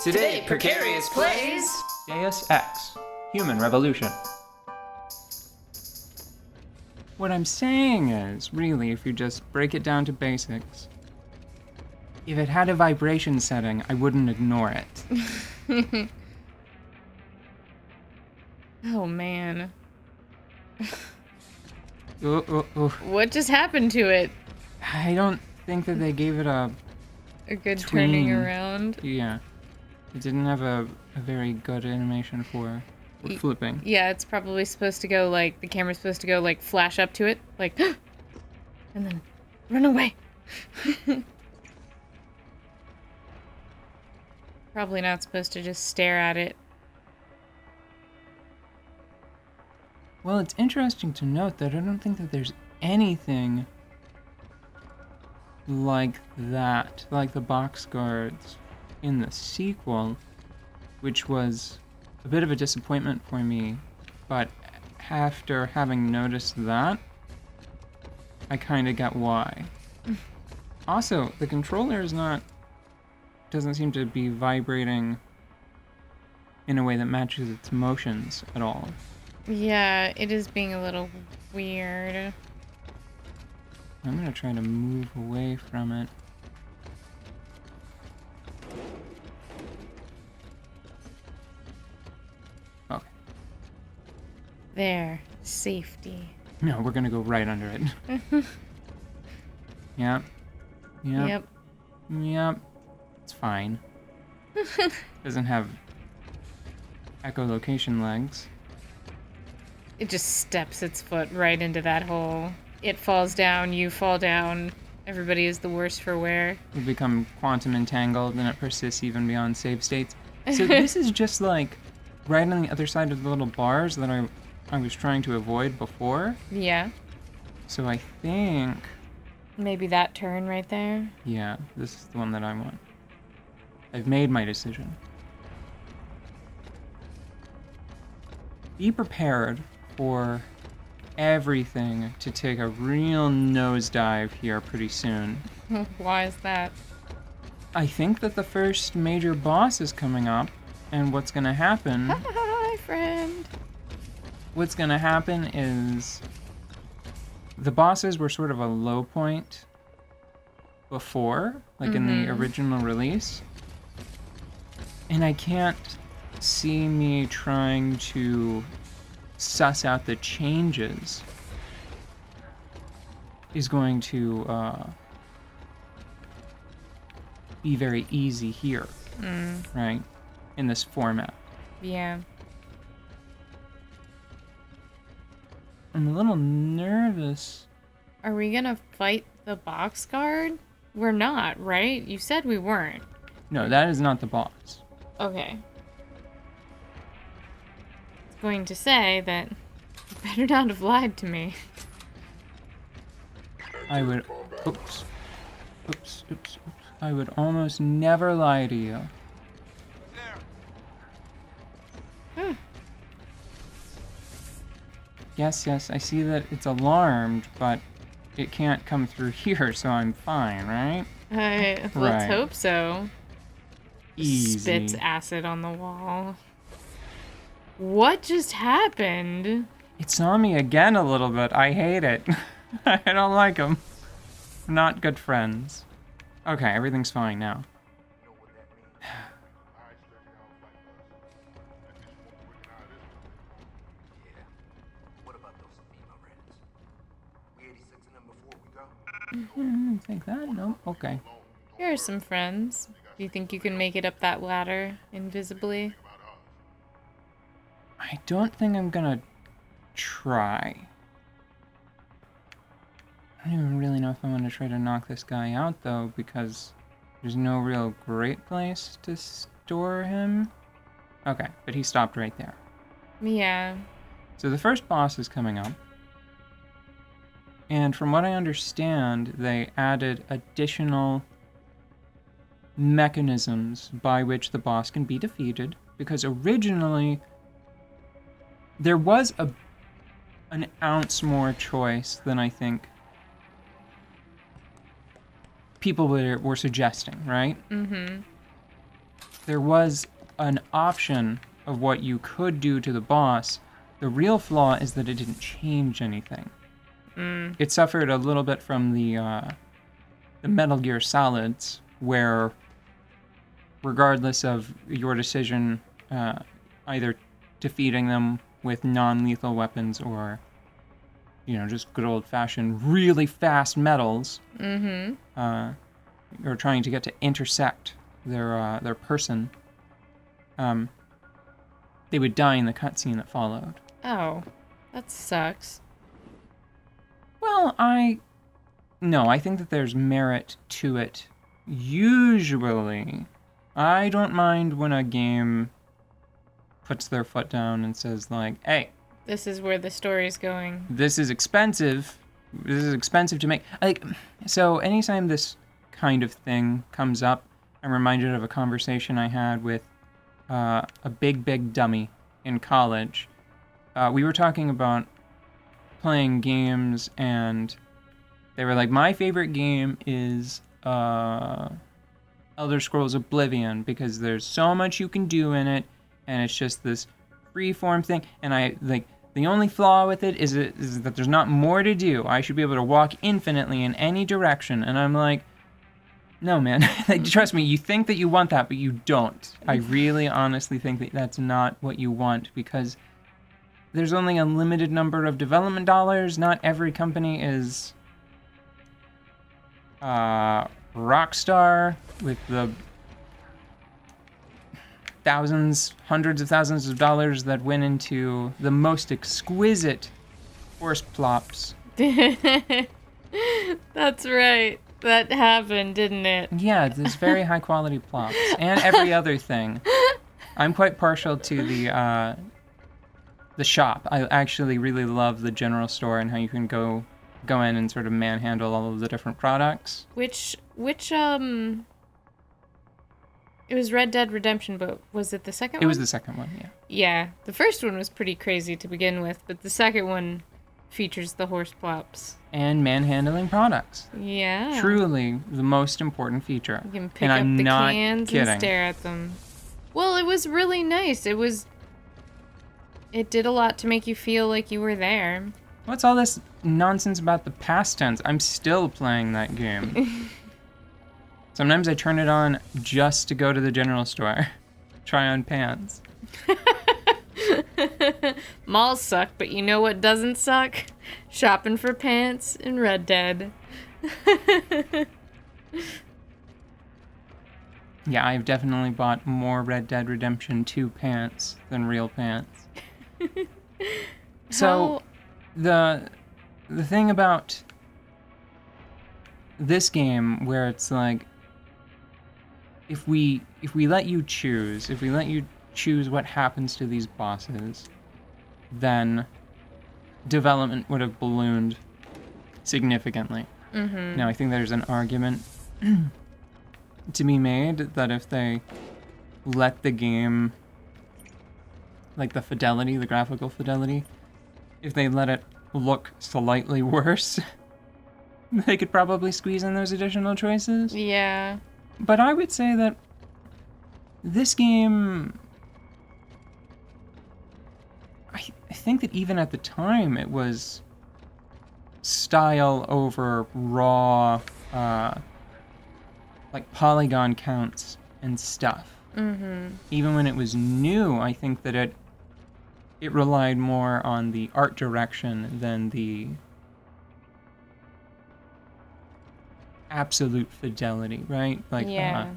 Today, Precarious plays Deus Ex, Human Revolution. What I'm saying is, really, if you just break it down to basics, if it had a vibration setting, I wouldn't ignore it. Oh, man. What just happened to it? I don't think that they gave it a good tween. Turning around? Yeah. It didn't have a very good animation for flipping. Yeah, it's probably supposed to go, like, the camera's supposed to go, like, flash up to it, like, and then run away. Probably not supposed to just stare at it. Well, it's interesting to note that I don't think that there's anything like that, like the box guards in the sequel, which was a bit of a disappointment for me, but after having noticed that, I kind of get why. Also, the controller doesn't seem to be vibrating in a way that matches its motions at all. Yeah, it is being a little weird. I'm gonna try to move away from it. Okay. There. Safety. No, we're gonna go right under it. Yep. Yep. Yep. It's fine. Doesn't have echolocation legs. It just steps its foot right into that hole. It falls down, you fall down. Everybody is the worse for wear. We become quantum entangled and it persists even beyond save states. So this is just like right on the other side of the little bars that I was trying to avoid before. Yeah. So I think... Maybe that turn right there? Yeah, this is the one that I want. I've made my decision. Be prepared for everything to take a real nosedive here pretty soon. Why is that? I think that the first major boss is coming up, and what's gonna happen... Hi, friend! What's gonna happen is... The bosses were sort of a low point before, like in the original release. And I can't see me trying to suss out the changes is going to be very easy here, right? In this format. Yeah. I'm a little nervous. Are we gonna fight the box guard? We're not, right? You said we weren't. No, that is not the boss. Okay. I was going to say that you better not have lied to me. I would... Oops. I would almost never lie to you. Yes, I see that it's alarmed, but it can't come through here, so I'm fine, right? Let's hope so. Easy. Spits acid on the wall. What just happened? It saw me again a little bit. I hate it. I don't like him. Not good friends. Okay, everything's fine now. Think that? No? Okay. Here are some friends. Do you think you can make it up that ladder invisibly? I don't think I'm gonna try. I don't even really know if I want to try to knock this guy out, though, because there's no real great place to store him. Okay, but he stopped right there. Yeah. So the first boss is coming up. And from what I understand, they added additional mechanisms by which the boss can be defeated, because originally there was an ounce more choice than I think people were suggesting, right? Mm-hmm. there was an option of what you could do to the boss. The real flaw is that it didn't change anything. It suffered a little bit from the Metal Gear Solids, where regardless of your decision, either defeating them with non-lethal weapons or, just good old-fashioned really fast metals, or trying to get to intersect their person, they would die in the cutscene that followed. Oh, that sucks. Well, I think that there's merit to it. Usually, I don't mind when a game puts their foot down and says, like, hey, this is where the story's going. This is expensive. This is expensive to make. So anytime this kind of thing comes up, I'm reminded of a conversation I had with a big dummy in college. We were talking about playing games, and they were like, my favorite game is Elder Scrolls Oblivion, because there's so much you can do in it, and it's just this freeform thing, and the only flaw with it is that there's not more to do. I should be able to walk infinitely in any direction. And I'm like, no, man. Trust me, you think that you want that, but you don't. I really honestly think that that's not what you want, because there's only a limited number of development dollars. Not every company is Rockstar with the hundreds of thousands of dollars that went into the most exquisite horse plops. That's right. That happened, didn't it? Yeah, there's very high quality plops and every other thing. I'm quite partial to the shop. I actually really love the general store and how you can go in and sort of manhandle all of the different products. Which it was Red Dead Redemption, but was it the second one? It was the second one, yeah. Yeah, the first one was pretty crazy to begin with, but the second one features the horse plops. And manhandling products. Yeah. Truly the most important feature. You can pick up the cans kidding. and stare at them. Well, it was really nice. It did a lot to make you feel like you were there. What's all this nonsense about the past tense? I'm still playing that game. Sometimes I turn it on just to go to the general store. Try on pants. Malls suck, but you know what doesn't suck? Shopping for pants in Red Dead. Yeah, I've definitely bought more Red Dead Redemption 2 pants than real pants. So, the thing about this game where it's like, if we let you choose what happens to these bosses, then development would have ballooned significantly. Mm-hmm. Now, I think there's an argument to be made that if they let the game, like the fidelity, the graphical fidelity, if they let it look slightly worse, they could probably squeeze in those additional choices. Yeah. But I would say that this game, I think that even at the time it was style over raw, like polygon counts and stuff. Mm-hmm. Even when it was new, I think that it relied more on the art direction than the absolute fidelity, right? Like, yeah.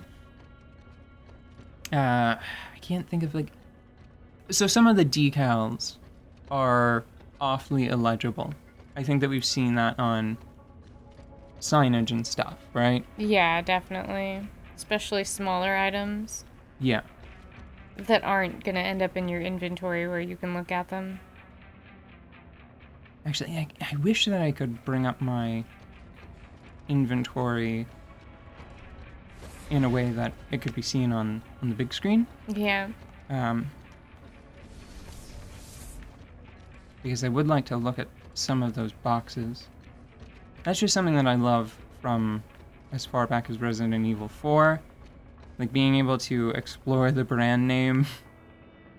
I can't think of so some of the decals are awfully illegible. I think that we've seen that on signage and stuff, right? Yeah, definitely. Especially smaller items. Yeah. That aren't going to end up in your inventory where you can look at them. Actually, I wish that I could bring up my inventory in a way that it could be seen on the big screen. Yeah. Because I would like to look at some of those boxes. That's just something that I love from as far back as Resident Evil 4. Like being able to explore the brand name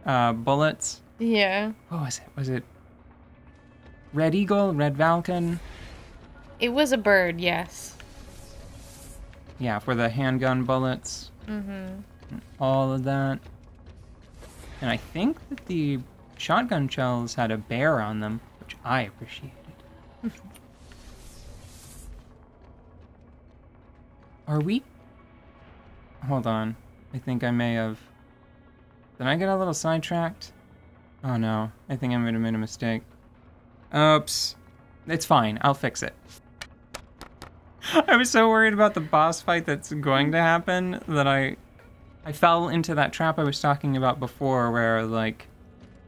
bullets. Yeah. What was it? Was it Red Eagle, Red Falcon? It was a bird, yes. Yeah, for the handgun bullets. Mm-hmm. All of that. And I think that the shotgun shells had a bear on them, which I appreciated. Are we? Hold on. I think I may have... Did I get a little sidetracked? Oh no. I think I might have made a mistake. Oops. It's fine. I'll fix it. I was so worried about the boss fight that's going to happen that I fell into that trap I was talking about before where, like,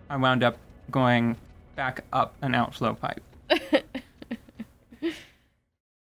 I wound up going back up an outflow pipe.